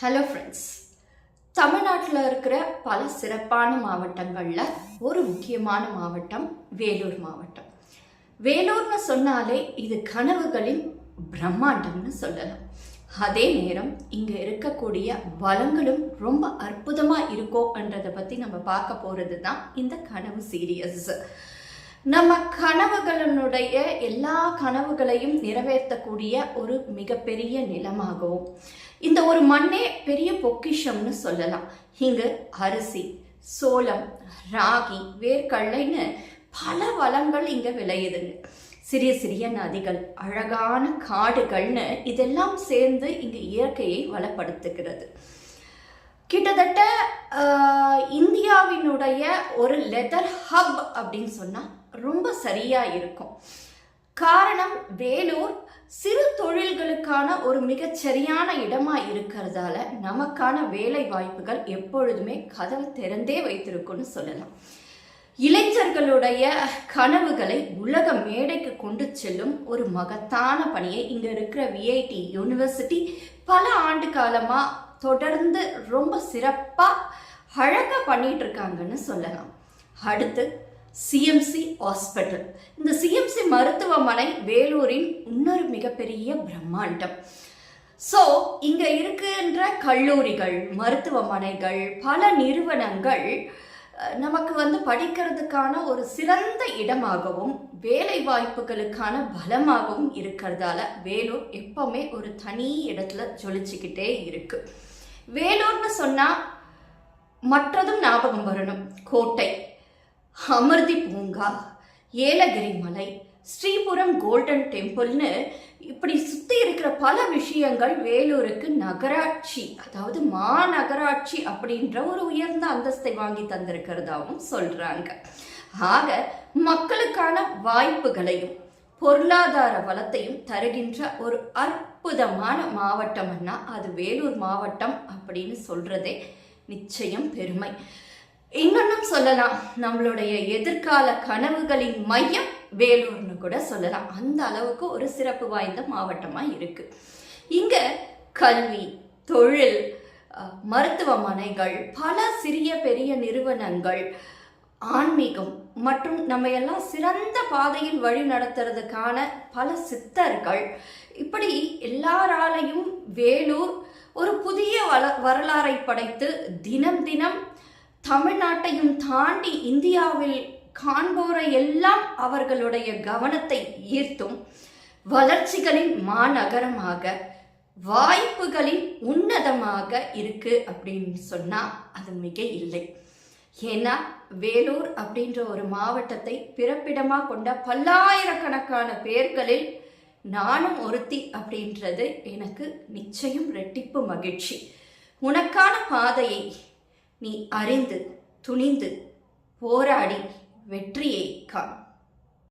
Hello friends, தமிழ்நாட்டில் இருக்கிற பல சிறப்பான மாவட்டங்களில் ஒரு முக்கியமான மாவட்டம் வேலூர் மாவட்டம். வேலூர்னு சொன்னாலே இது கனவுகளின் பிரம்மாண்டம்னு சொல்லலாம். அதே நேரம் இங்கே இருக்கக்கூடிய வளங்களும் ரொம்ப அற்புதமாக இருக்கோன்றதை பற்றி நம்ம பார்க்க போகிறது தான் இந்த கனவு சீரியஸ். நம்ம கனவுகளினுடைய எல்லா கனவுகளையும் நிறைவேற்றக்கூடிய ஒரு மிகப்பெரிய நிலமாகவும் இந்த ஒரு மண்ணே பெரிய பொக்கிஷம்னு சொல்லலாம். இங்கு அரிசி, சோளம், ராகி, வேர்க்கடலைன்னு பல வளங்கள் இங்க விளையுதுங்க. சிறிய சிறிய நதிகள், அழகான காடுகள்னு இதெல்லாம் சேர்ந்து இங்கு இயற்கையை வளப்படுத்துகிறது. கிட்டத்தட்ட இந்தியாவினுடைய ஒரு லெதர் ஹப் அப்படின்னு சொன்னா ரொம்ப சரியா இருக்கும். காரணம், வேலூர் சிறு தொழில்களுக்கான ஒரு மிகச்சரியான இடமா இருக்கிறதால நமக்கான வேலை வாய்ப்புகள் எப்பொழுதுமே கதவு திறந்தே வைத்திருக்கும்னு சொல்லலாம். இளைஞர்களுடைய கனவுகளை உலக மேடைக்கு கொண்டு செல்லும் ஒரு மகத்தான பணியை இங்க இருக்கிற விஐடி யூனிவர்சிட்டி பல ஆண்டு காலமா தொடர்ந்து ரொம்ப சிறப்பா அழகா பண்ணிட்டு இருக்காங்கன்னு சொல்லலாம். அடுத்து சிஎம்சி ஹாஸ்பிட்டல். இந்த சிஎம்சி மருத்துவமனை வேலூரின் இன்னொரு மிகப்பெரிய பிரம்மாண்டம். ஸோ இங்க இருக்கின்ற கல்லூரிகள், மருத்துவமனைகள், பல நிறுவனங்கள் நமக்கு படிக்கிறதுக்கான ஒரு சிறந்த இடமாகவும் வேலை வாய்ப்புகளுக்கான பலமாகவும் இருக்கிறதால வேலூர் எப்பவுமே ஒரு தனி இடத்துல ஜொலிச்சுக்கிட்டே இருக்கு. வேலூர்னு சொன்னா மற்றதும் ஞாபகம் வரணும். கோட்டை, அமிர்தி பூங்கா, ஏலகிரி மலை, ஸ்ரீபுரம் கோல்டன் டெம்பிள்னு இப்படி சுற்றி இருக்கிற பல விஷயங்கள் வேலூருக்கு நகராட்சி, அதாவது மாநகராட்சி அப்படின்ற ஒரு உயர்ந்த அந்தஸ்தை வாங்கி தந்திருக்கிறதாவும் சொல்றாங்க. ஆக மக்களுக்கான வாய்ப்புகளையும் பொருளாதார வளத்தையும் தருகின்ற ஒரு அற்புதமான மாவட்டம்னா அது வேலூர் மாவட்டம் அப்படின்னு சொல்றதே நிச்சயம் பெருமை. இன்னொன்னும் சொல்லலாம், நம்மளுடைய எதிர்கால கனவுகளின் மையம் வேலூர்னு கூட சொல்லலாம். அந்த அளவுக்கு ஒரு சிறப்பு வாய்ந்த மாவட்டமா இருக்கு. இங்க கல்வி, தொழில், மருத்துவமனைகள், பல சிறிய பெரிய நிறுவனங்கள், ஆன்மீகம் மற்றும் நம்ம எல்லாம் சிறந்த பாதையில் வழி நடத்துறதுக்கான பல சித்தர்கள், இப்படி எல்லாராலையும் வேலூர் ஒரு புதிய வரலாறை படைத்து தினம் தினம் தமிழ்நாட்டையும் தாண்டி இந்தியாவில் காண்போரை எல்லாம் அவர்களுடைய கவனத்தை ஈர்த்தும் வளர்ச்சிகளின் மாநகரமாக, வாய்ப்புகளின் உன்னதமாக இருக்கு அப்படின்னு சொன்னா அது மிக இல்லை. ஏன்னா வேலூர் அப்படின்ற ஒரு மாவட்டத்தை பிறப்பிடமா கொண்ட பல்லாயிரக்கணக்கான பேர்களில் நானும் ஒருத்தி அப்படின்றது எனக்கு நிச்சயம் ரெட்டிப்பு மகிழ்ச்சி. உனக்கான பாதையை நீ அறிந்து துணிந்து போராடி வெற்றியை காண்.